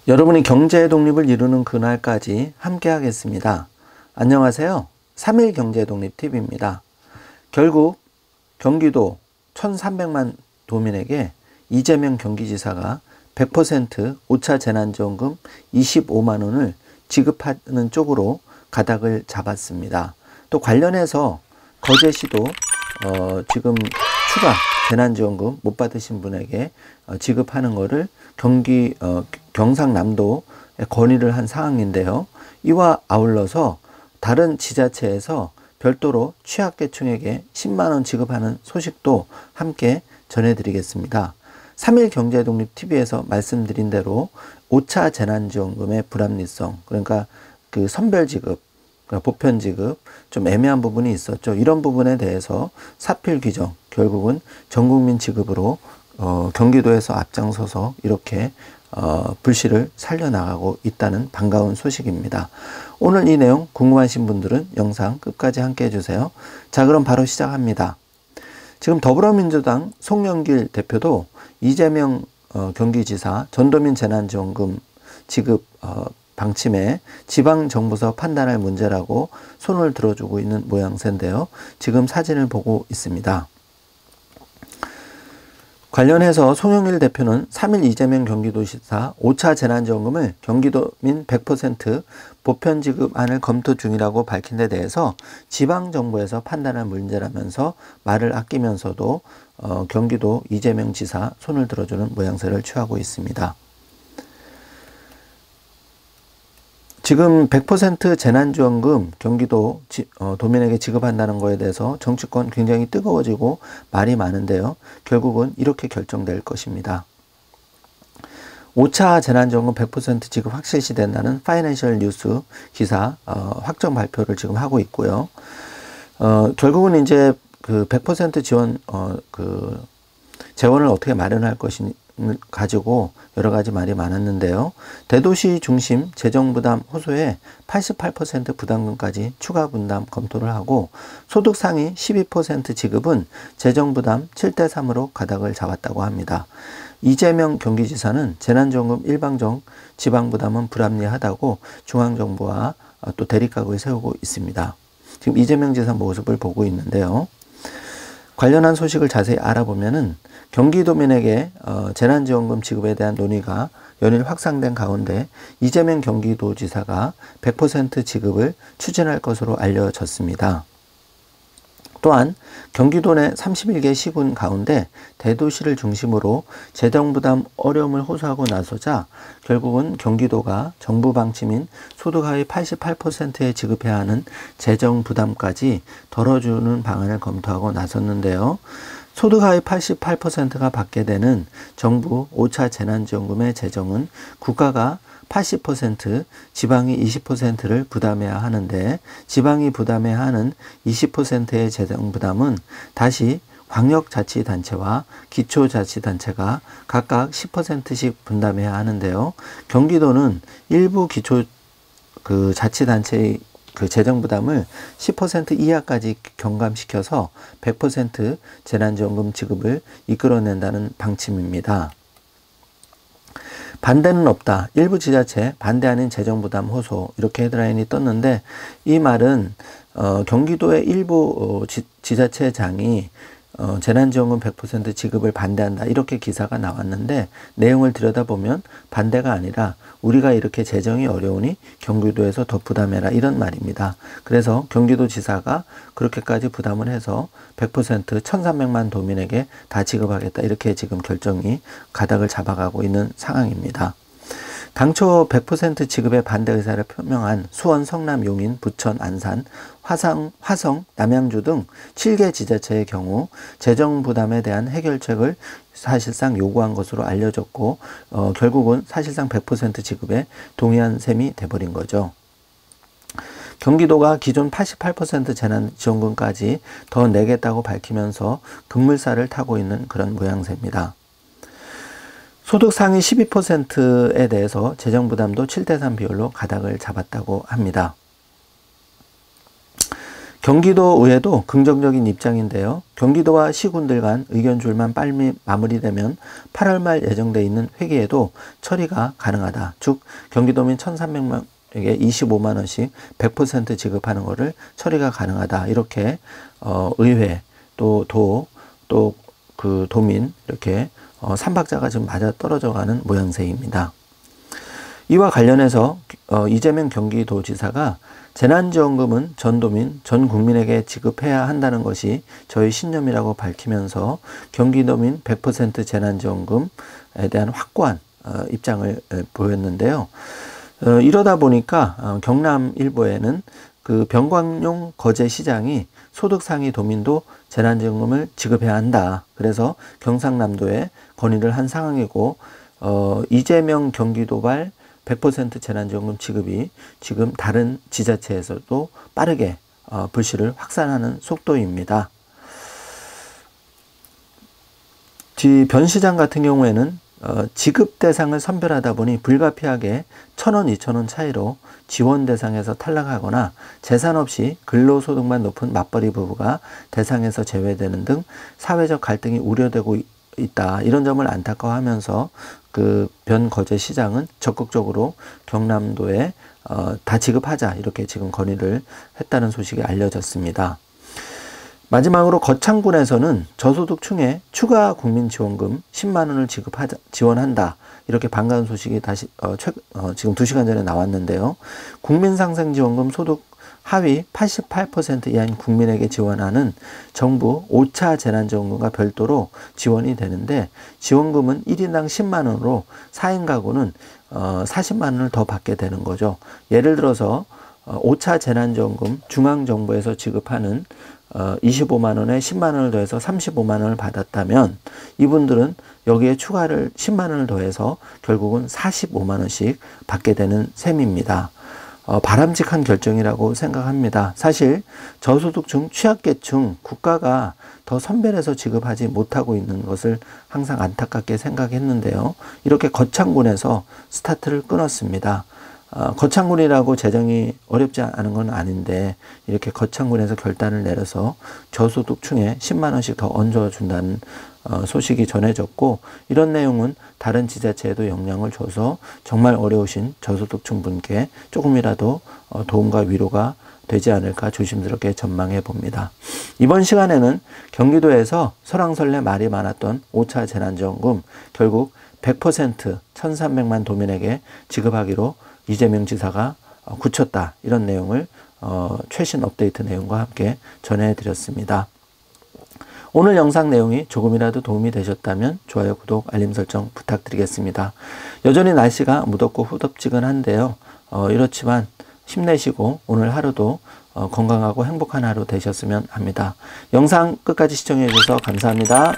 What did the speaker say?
여러분이 경제의 독립을 이루는 그날까지 함께 하겠습니다. 안녕하세요. 3일 경제독립TV입니다. 결국 경기도 1300만 도민에게 이재명 경기지사가 100% 5차 재난지원금 25만 원을 지급하는 쪽으로 가닥을 잡았습니다. 또 관련해서 거제시도 지금 추가 재난지원금 못 받으신 분에게 지급하는 것을 경상남도에 건의를 한 상황인데요. 이와 아울러서 다른 지자체에서 별도로 취약계층에게 10만 원 지급하는 소식도 함께 전해드리겠습니다. 3일 경제독립TV에서 말씀드린 대로 5차 재난지원금의 불합리성, 그러니까 그 선별지급, 그러니까 보편지급 좀 애매한 부분이 있었죠. 이런 부분에 대해서 사필 규정, 결국은 전국민 지급으로 경기도에서 앞장서서 이렇게 불씨를 살려나가고 있다는 반가운 소식입니다. 오늘 이 내용 궁금하신 분들은 영상 끝까지 함께 해주세요. 자, 그럼 바로 시작합니다. 지금 더불어민주당 송영길 대표도 이재명 경기지사 전도민 재난지원금 지급 방침에 지방정부서 판단할 문제라고 손을 들어주고 있는 모양새인데요. 지금 사진을 보고 있습니다. 관련해서 송영길 대표는 3일 이재명 경기도지사 5차 재난지원금을 경기도민 100% 보편지급안을 검토 중이라고 밝힌 데 대해서 지방정부에서 판단할 문제라면서 말을 아끼면서도 경기도 이재명 지사 손을 들어주는 모양새를 취하고 있습니다. 지금 100% 재난지원금 경기도 도민에게 지급한다는 거에 대해서 정치권 굉장히 뜨거워지고 말이 많은데요. 결국은 이렇게 결정될 것입니다. 5차 재난지원금 100% 지급 확실시 된다는 파이낸셜 뉴스 기사 확정 발표를 지금 하고 있고요. 결국은 이제 그 100% 지원 재원을 어떻게 마련할 것인지 가지고 여러 가지 말이 많았는데요. 대도시 중심 재정부담 호소에 88% 부담금까지 추가 분담 검토를 하고 소득 상위 12% 지급은 재정부담 7대3으로 가닥을 잡았다고 합니다. 이재명 경기지사는 재난지원금 일방적 지방부담은 불합리하다고 중앙정부와 또 대립각을 세우고 있습니다. 지금 이재명 지사 모습을 보고 있는데요. 관련한 소식을 자세히 알아보면은 경기도민에게 재난지원금 지급에 대한 논의가 연일 확산된 가운데 이재명 경기도지사가 100% 지급을 추진할 것으로 알려졌습니다. 또한 경기도 내 31개 시군 가운데 대도시를 중심으로 재정부담 어려움을 호소하고 나서자 결국은 경기도가 정부 방침인 소득 하위 88%에 지급해야 하는 재정부담까지 덜어주는 방안을 검토하고 나섰는데요. 소득 하위 88%가 받게 되는 정부 5차 재난지원금의 재정은 국가가 80%, 지방이 20%를 부담해야 하는데 지방이 부담해야 하는 20%의 재정 부담은 다시 광역자치단체와 기초자치단체가 각각 10%씩 분담해야 하는데요. 경기도는 일부 자치단체의 재정 부담을 10% 이하까지 경감시켜서 100% 재난지원금 지급을 이끌어낸다는 방침입니다. 반대는 없다. 일부 지자체 반대 아닌 재정부담 호소 이렇게 헤드라인이 떴는데 이 말은 경기도의 일부 지자체장이 재난지원금 100% 지급을 반대한다 이렇게 기사가 나왔는데 내용을 들여다보면 반대가 아니라 우리가 이렇게 재정이 어려우니 경기도에서 더 부담해라 이런 말입니다. 그래서 경기도지사가 그렇게까지 부담을 해서 100% 1300만 도민에게 다 지급하겠다 이렇게 지금 결정이 가닥을 잡아가고 있는 상황입니다. 당초 100% 지급에 반대 의사를 표명한 수원, 성남, 용인, 부천, 안산, 화성, 남양주 등 7개 지자체의 경우 재정 부담에 대한 해결책을 사실상 요구한 것으로 알려졌고 결국은 사실상 100% 지급에 동의한 셈이 돼버린 거죠. 경기도가 기존 88% 재난지원금까지 더 내겠다고 밝히면서 급물살을 타고 있는 그런 모양새입니다. 소득 상위 12%에 대해서 재정부담도 7대3 비율로 가닥을 잡았다고 합니다. 경기도의회도 긍정적인 입장인데요. 경기도와 시군들 간 의견줄만 빨리 마무리되면 8월 말 예정돼 있는 회기에도 처리가 가능하다. 즉 경기도민 1,300명에게 25만 원씩 100% 지급하는 것을 처리가 가능하다. 이렇게 의회 또 그 도민 이렇게 삼박자가 지금 맞아 떨어져가는 모양새입니다. 이와 관련해서 이재명 경기도지사가 재난지원금은 전도민, 전 국민에게 지급해야 한다는 것이 저희 신념이라고 밝히면서 경기도민 100% 재난지원금에 대한 확고한 입장을 보였는데요. 이러다 보니까 경남 일부에는 그 병광용 거제 시장이 소득 상위 도민도 재난지원금을 지급해야 한다. 그래서 경상남도에 건의를 한 상황이고 이재명 경기도발 100% 재난지원금 지급이 지금 다른 지자체에서도 빠르게 불씨를 확산하는 속도입니다. 변 시장 같은 경우에는 지급 대상을 선별하다 보니 불가피하게 1,000원, 2,000원 차이로 지원 대상에서 탈락하거나 재산 없이 근로소득만 높은 맞벌이 부부가 대상에서 제외되는 등 사회적 갈등이 우려되고 있다. 이런 점을 안타까워하면서 그 변거제 시장은 적극적으로 경남도에 다 지급하자 이렇게 지금 건의를 했다는 소식이 알려졌습니다. 마지막으로 거창군에서는 저소득층에 추가 국민지원금 10만 원을 지원한다. 이렇게 반가운 소식이 다시 지금 2시간 전에 나왔는데요. 국민상생지원금 소득 하위 88% 이하인 국민에게 지원하는 정부 5차 재난지원금과 별도로 지원이 되는데 지원금은 1인당 10만 원으로 4인 가구는 40만 원을 더 받게 되는 거죠. 예를 들어서 5차 재난지원금 중앙정부에서 지급하는 25만 원에 10만 원을 더해서 35만 원을 받았다면 이분들은 여기에 추가를 10만 원을 더해서 결국은 45만 원씩 받게 되는 셈입니다. 바람직한 결정이라고 생각합니다. 사실 저소득층, 취약계층 국가가 더 선별해서 지급하지 못하고 있는 것을 항상 안타깝게 생각했는데요. 이렇게 거창군에서 스타트를 끊었습니다. 거창군이라고 재정이 어렵지 않은 건 아닌데 이렇게 거창군에서 결단을 내려서 저소득층에 10만 원씩 더 얹어준다는 소식이 전해졌고 이런 내용은 다른 지자체에도 영향을 줘서 정말 어려우신 저소득층 분께 조금이라도 도움과 위로가 되지 않을까 조심스럽게 전망해 봅니다. 이번 시간에는 경기도에서 설왕설래 말이 많았던 5차 재난지원금 결국 100% 1,300만 도민에게 지급하기로 이재명 지사가 굳혔다. 이런 내용을 최신 업데이트 내용과 함께 전해드렸습니다. 오늘 영상 내용이 조금이라도 도움이 되셨다면 좋아요, 구독, 알림 설정 부탁드리겠습니다. 여전히 날씨가 무덥고 후덥지근한데요. 이렇지만 힘내시고 오늘 하루도 건강하고 행복한 하루 되셨으면 합니다. 영상 끝까지 시청해 주셔서 감사합니다.